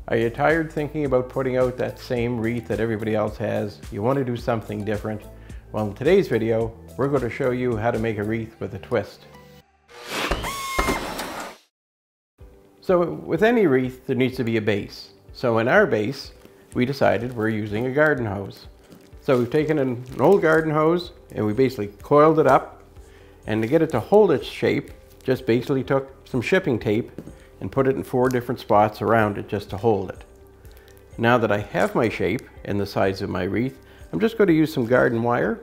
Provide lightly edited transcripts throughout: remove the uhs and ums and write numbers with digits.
Are you tired thinking about putting out that same wreath that everybody else has? You want to do something different? Well, in today's video, we're going to show you how to make a wreath with a twist. So with any wreath, there needs to be a base. So in our base, we decided we're using a garden hose. So we've taken an old garden hose and we basically coiled it up, and to get it to hold its shape, just basically took some shipping tape and put it in 4 different spots around it just to hold it. Now that I have my shape and the size of my wreath, I'm just going to use some garden wire.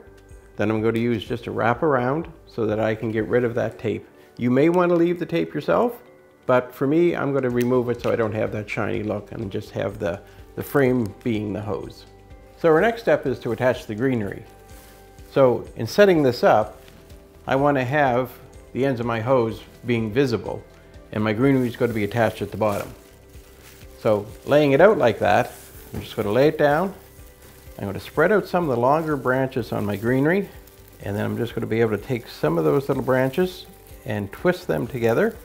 Then I'm going to use just a wrap around so that I can get rid of that tape. You may want to leave the tape yourself, but for me, I'm going to remove it so I don't have that shiny look and just have the frame being the hose. So our next step is to attach the greenery. So in setting this up, I want to have the ends of my hose being visible, and my greenery is going to be attached at the bottom. So laying it out like that, I'm just going to lay it down. I'm going to spread out some of the longer branches on my greenery, and then I'm just going to be able to take some of those little branches and twist them together.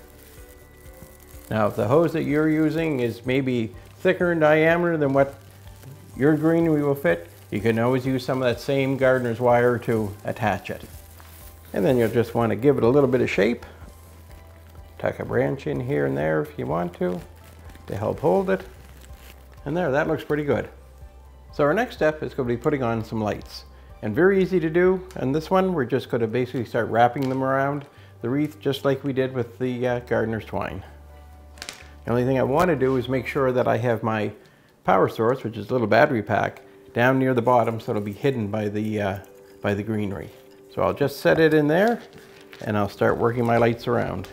Now, if the hose that you're using is maybe thicker in diameter than what your greenery will fit, you can always use some of that same gardener's wire to attach it. And then you'll just want to give it a little bit of shape. Tuck a branch in here and there if you want to help hold it. And there, that looks pretty good. So our next step is going to be putting on some lights. And very easy to do. And this one, we're just going to basically start wrapping them around the wreath just like we did with the gardener's twine. The only thing I want to do is make sure that I have my power source, which is a little battery pack, down near the bottom so it'll be hidden by the greenery. So I'll just set it in there and I'll start working my lights around.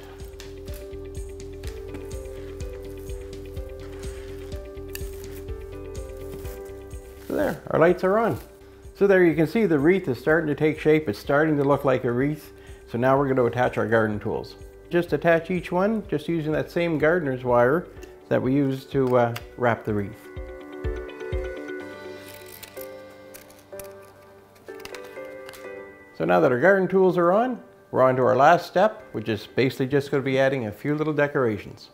So there, our lights are on. So there you can see the wreath is starting to take shape. It's starting to look like a wreath. So now we're going to attach our garden tools. Just attach each one, just using that same gardener's wire that we used to wrap the wreath. So now that our garden tools are on, we're on to our last step, which is basically just going to be adding a few little decorations.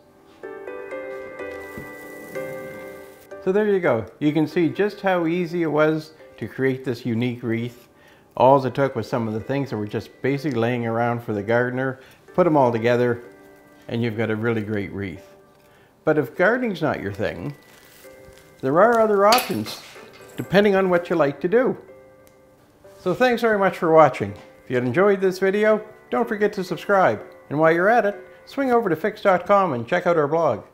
So there you go. You can see just how easy it was to create this unique wreath. All it took was some of the things that were just basically laying around for the gardener, put them all together, and you've got a really great wreath. But if gardening's not your thing, there are other options, depending on what you like to do. So thanks very much for watching. If you enjoyed this video, don't forget to subscribe. And while you're at it, swing over to Fix.com and check out our blog.